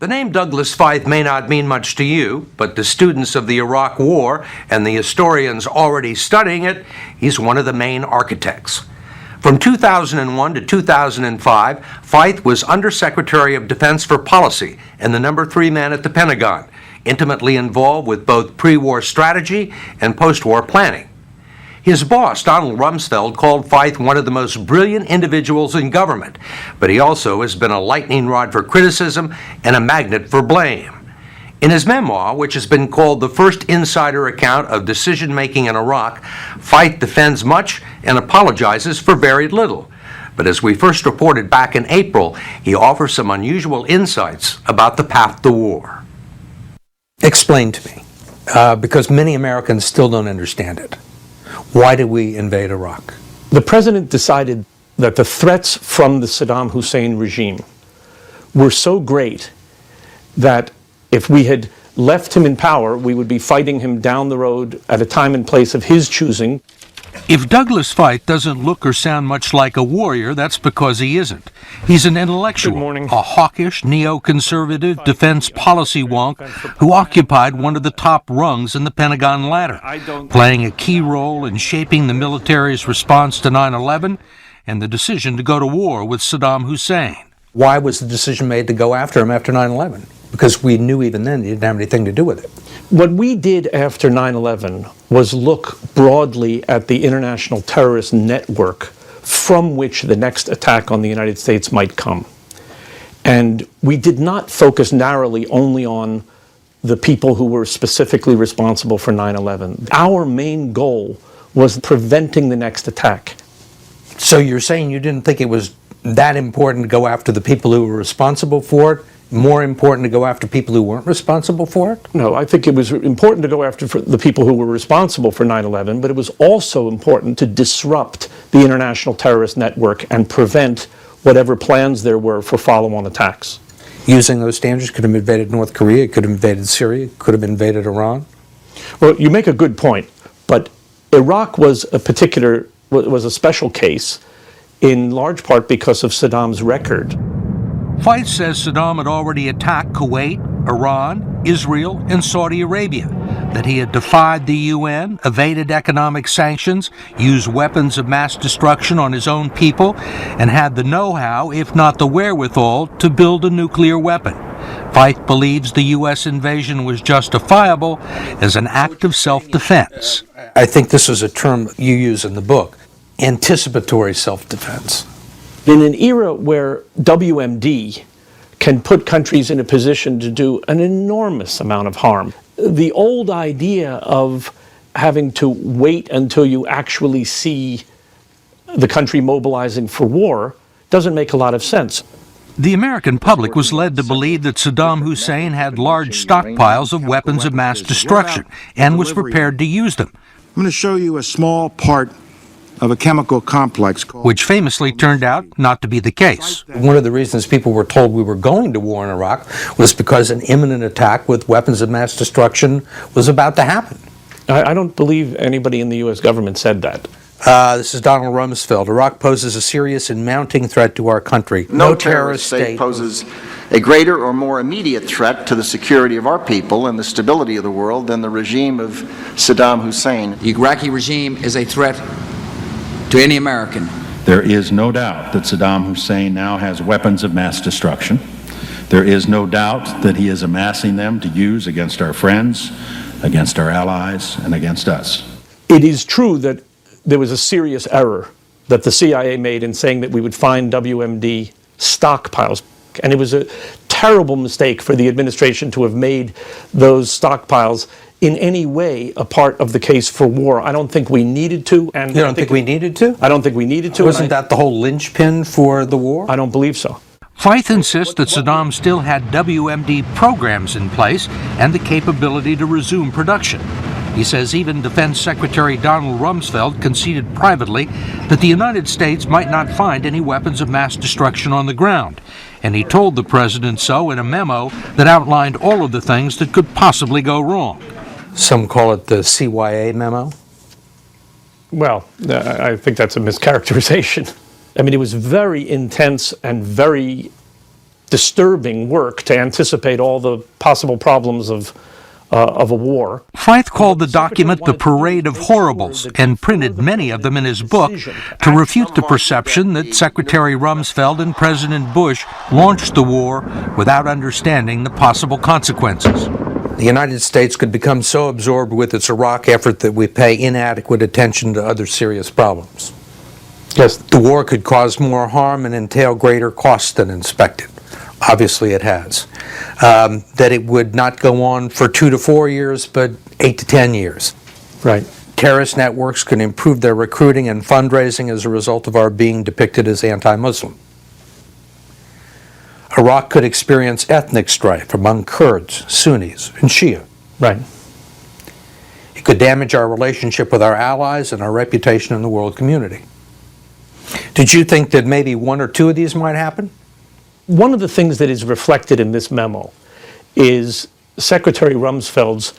The name Douglas Feith may not mean much to you, but to students of the Iraq War and the historians already studying it, he's one of the main architects. From 2001 to 2005, Feith was Undersecretary of Defense for Policy and the number 3 man at the Pentagon, intimately involved with both pre-war strategy and post-war planning. His boss, Donald Rumsfeld, called Feith one of the most brilliant individuals in government, but he also has been a lightning rod for criticism and a magnet for blame. In his memoir, which has been called the first insider account of decision-making in Iraq, Feith defends much and apologizes for very little. But as we first reported back in April, he offers some unusual insights about the path to war. Explain to me, because many Americans still don't understand it. Why did we invade Iraq? The president decided that the threats from the Saddam Hussein regime were so great that if we had left him in power, we would be fighting him down the road at a time and place of his choosing. If Douglas Feith doesn't look or sound much like a warrior, that's because he isn't. He's an intellectual, a hawkish, neoconservative defense policy wonk who occupied one of the top rungs in the Pentagon ladder, playing a key role in shaping the military's response to 9/11 and the decision to go to war with Saddam Hussein. Why was the decision made to go after him after 9/11? Because we knew even then he didn't have anything to do with it. What we did after 9/11 was look broadly at the international terrorist network from which the next attack on the United States might come. And we did not focus narrowly only on the people who were specifically responsible for 9/11. Our main goal was preventing the next attack. So you're saying you didn't think it was that important to go after the people who were responsible for it? More important to go after people who weren't responsible for it? No, I think it was important to go after the people who were responsible for 9/11, but it was also important to disrupt the international terrorist network and prevent whatever plans there were for follow-on attacks. Using those standards, could have invaded North Korea, could have invaded Syria, could have invaded Iran? Well, you make a good point, but Iraq was a special case in large part because of Saddam's record. Feith says Saddam had already attacked Kuwait, Iran, Israel, and Saudi Arabia, that he had defied the UN, evaded economic sanctions, used weapons of mass destruction on his own people, and had the know-how, if not the wherewithal, to build a nuclear weapon. Feith believes the U.S. invasion was justifiable as an act of self-defense. I think this is a term you use in the book, anticipatory self-defense. In an era where WMD can put countries in a position to do an enormous amount of harm, the old idea of having to wait until you actually see the country mobilizing for war doesn't make a lot of sense. The American public was led to believe that Saddam Hussein had large stockpiles of weapons of mass destruction and was prepared to use them. I'm going to show you a small part of a chemical complex which famously turned out not to be the case. One of the reasons people were told we were going to war in Iraq was because an imminent attack with weapons of mass destruction was about to happen. I don't believe anybody in the U.S. government said that. This is Donald Rumsfeld. Iraq poses a serious and mounting threat to our country. No terrorist state poses a greater or more immediate threat to the security of our people and the stability of the world than the regime of Saddam Hussein. The Iraqi regime is a threat to any American. There is no doubt that Saddam Hussein now has weapons of mass destruction. There is no doubt that he is amassing them to use against our friends, against our allies, and against us. It is true that there was a serious error that the CIA made in saying that we would find WMD stockpiles. And it was a terrible mistake for the administration to have made those stockpiles in any way a part of the case for war. I don't think we needed to. And you don't think we needed to? I don't think we needed to. Wasn't that the whole linchpin for the war? I don't believe so. Feith insists that Saddam still had WMD programs in place and the capability to resume production. He says even Defense Secretary Donald Rumsfeld conceded privately that the United States might not find any weapons of mass destruction on the ground, and he told the president so in a memo that outlined all of the things that could possibly go wrong. Some call it the CYA memo. Well, I think that's a mischaracterization. I mean, it was very intense and very disturbing work to anticipate all the possible problems of a war. Feith called the document the Parade of Horribles and printed many of them in his book to refute the perception that Secretary Rumsfeld and President Bush launched the war without understanding the possible consequences. The United States could become so absorbed with its Iraq effort that we pay inadequate attention to other serious problems. Yes. The war could cause more harm and entail greater costs than expected. Obviously it has. That it would not go on for 2 to 4 years, but 8 to 10 years. Right. Terrorist networks can improve their recruiting and fundraising as a result of our being depicted as anti-Muslim. Iraq could experience ethnic strife among Kurds, Sunnis, and Shia. Right. It could damage our relationship with our allies and our reputation in the world community. Did you think that maybe 1 or 2 of these might happen? One of the things that is reflected in this memo is Secretary Rumsfeld's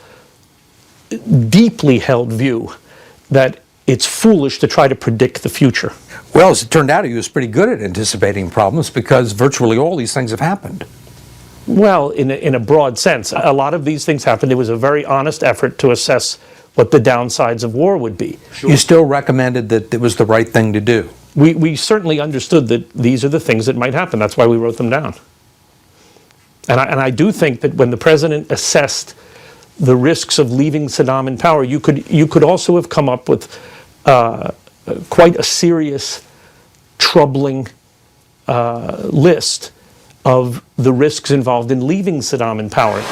deeply held view that it's foolish to try to predict the future. Well, as it turned out, he was pretty good at anticipating problems because virtually all these things have happened. Well, in a broad sense, a lot of these things happened. It was a very honest effort to assess what the downsides of war would be. You still recommended that it was the right thing to do. We certainly understood that these are the things that might happen. That's why we wrote them down. And I do think that when the president assessed the risks of leaving Saddam in power, you could also have come up with quite a serious, troubling list of the risks involved in leaving Saddam in power.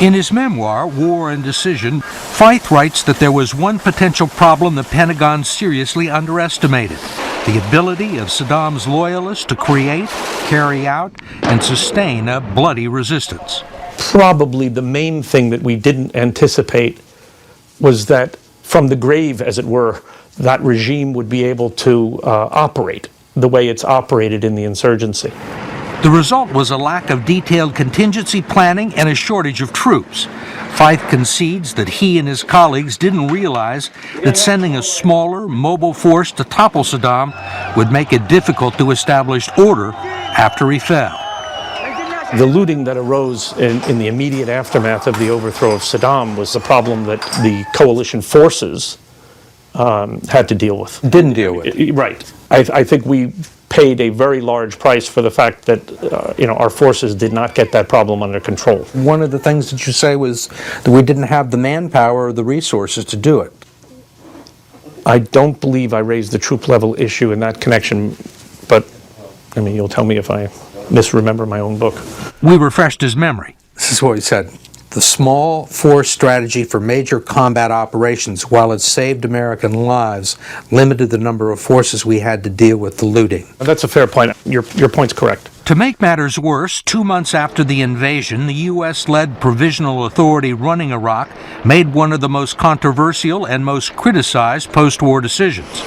In his memoir, War and Decision, Feith writes that there was one potential problem the Pentagon seriously underestimated: the ability of Saddam's loyalists to create, carry out, and sustain a bloody resistance. Probably the main thing that we didn't anticipate was that from the grave, as it were, that regime would be able to operate the way it's operated in the insurgency. The result was a lack of detailed contingency planning and a shortage of troops. Feith concedes that he and his colleagues didn't realize that sending a smaller, mobile force to topple Saddam would make it difficult to establish order after he fell. The looting that arose in the immediate aftermath of the overthrow of Saddam was a problem that the coalition forces had to deal with. Didn't deal with. Right. I think we paid a very large price for the fact that our forces did not get that problem under control. One of the things that you say was that we didn't have the manpower or the resources to do it. I don't believe I raised the troop level issue in that connection, but I mean, you'll tell me if I misremember my own book. We refreshed his memory. This is what he said. The small force strategy for major combat operations, while it saved American lives, limited the number of forces we had to deal with the looting. That's a fair point. Your point's correct. To make matters worse, 2 months after the invasion, the U.S.-led provisional authority running Iraq made one of the most controversial and most criticized post-war decisions.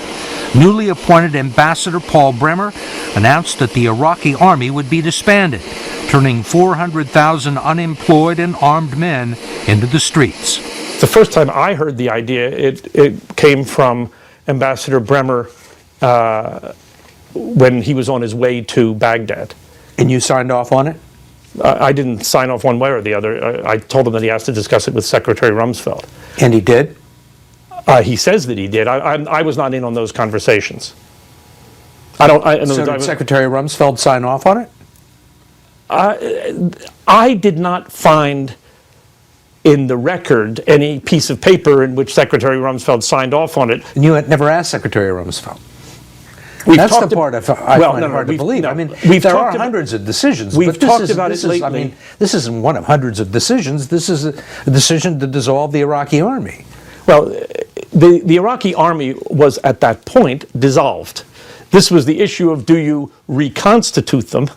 Newly appointed Ambassador Paul Bremer announced that the Iraqi army would be disbanded, turning 400,000 unemployed and armed men into the streets. The first time I heard the idea, it came from Ambassador Bremer when he was on his way to Baghdad. And you signed off on it? I didn't sign off one way or the other. I told him that he has to discuss it with Secretary Rumsfeld. And he did? He says that he did. I was not in on those conversations. So did Secretary Rumsfeld sign off on it? I did not find in the record any piece of paper in which Secretary Rumsfeld signed off on it. And you had never asked Secretary Rumsfeld? That's the part I find hard to believe. I mean, there are hundreds of decisions. We've talked about it lately. I mean, this isn't one of hundreds of decisions. This is a decision to dissolve the Iraqi army. Well, the Iraqi army was at that point dissolved. This was the issue of, do you reconstitute them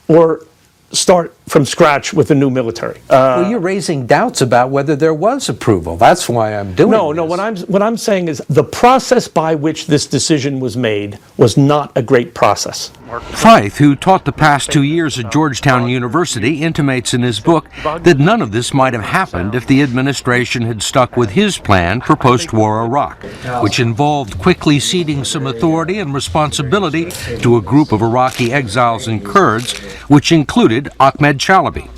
or start from scratch with a new military. Well, you're raising doubts about whether there was approval. That's why I'm doing No, this. what I'm saying is the process by which this decision was made was not a great process. Feith, who taught the past 2 years at Georgetown University, intimates in his book that none of this might have happened if the administration had stuck with his plan for post-war Iraq, which involved quickly ceding some authority and responsibility to a group of Iraqi exiles and Kurds, which included Ahmed Chalabi.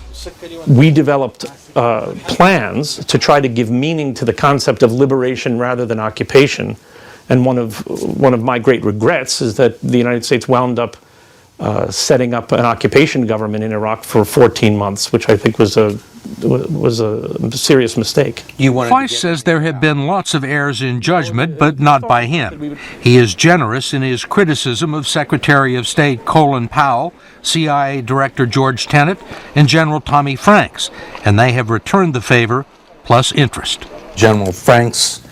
We developed plans to try to give meaning to the concept of liberation rather than occupation. And one of my great regrets is that the United States wound up setting up an occupation government in Iraq for 14 months, which I think was a serious mistake. Feith says there have been lots of errors in judgment, but not by him. He is generous in his criticism of Secretary of State Colin Powell, CIA Director George Tenet, and General Tommy Franks, and they have returned the favor plus interest. General Franks,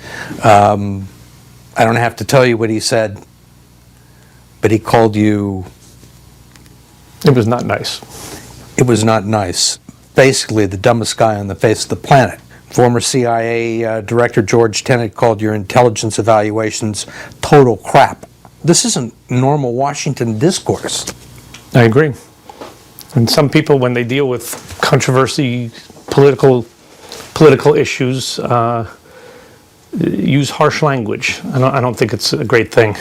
I don't have to tell you what he said, but he called you... It was not nice. It was not nice. Basically, the dumbest guy on the face of the planet. Former CIA Director George Tenet called your intelligence evaluations total crap. This isn't normal Washington discourse. I agree. And some people, when they deal with controversy, political issues, use harsh language. I don't think it's a great thing.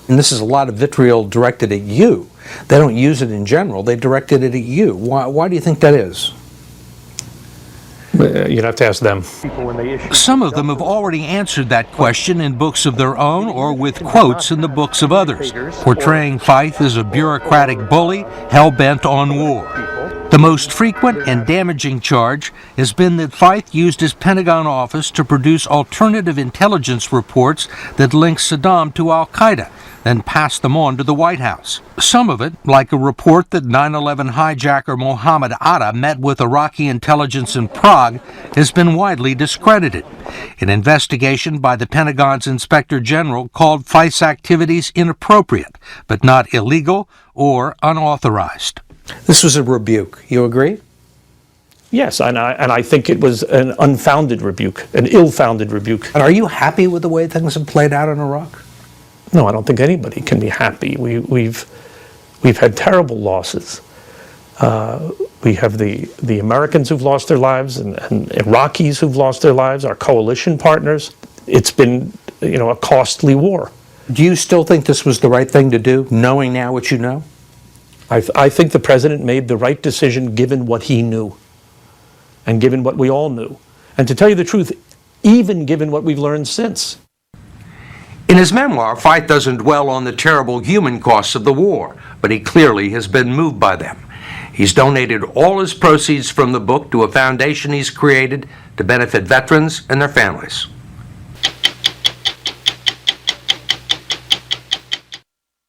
And this is a lot of vitriol directed at you. They don't use it in general. They directed it at you. Why do you think that is? You'd have to ask them. Some of them have already answered that question in books of their own or with quotes in the books of others, portraying Feith as a bureaucratic bully hell-bent on war. The most frequent and damaging charge has been that Feith used his Pentagon office to produce alternative intelligence reports that link Saddam to al-Qaeda, then pass them on to the White House. Some of it, like a report that 9/11 hijacker Mohammed Atta met with Iraqi intelligence in Prague, has been widely discredited. An investigation by the Pentagon's Inspector General called Feith's activities inappropriate, but not illegal or unauthorized. This was a rebuke. You agree? Yes, and I think it was an unfounded rebuke, an ill-founded rebuke. And are you happy with the way things have played out in Iraq? No, I don't think anybody can be happy. We've had terrible losses. We have the Americans who've lost their lives and Iraqis who've lost their lives, our coalition partners. It's been, a costly war. Do you still think this was the right thing to do, knowing now what you know? I think the president made the right decision given what he knew and given what we all knew. And to tell you the truth, even given what we've learned since. In his memoir, Feith doesn't dwell on the terrible human costs of the war, but he clearly has been moved by them. He's donated all his proceeds from the book to a foundation he's created to benefit veterans and their families.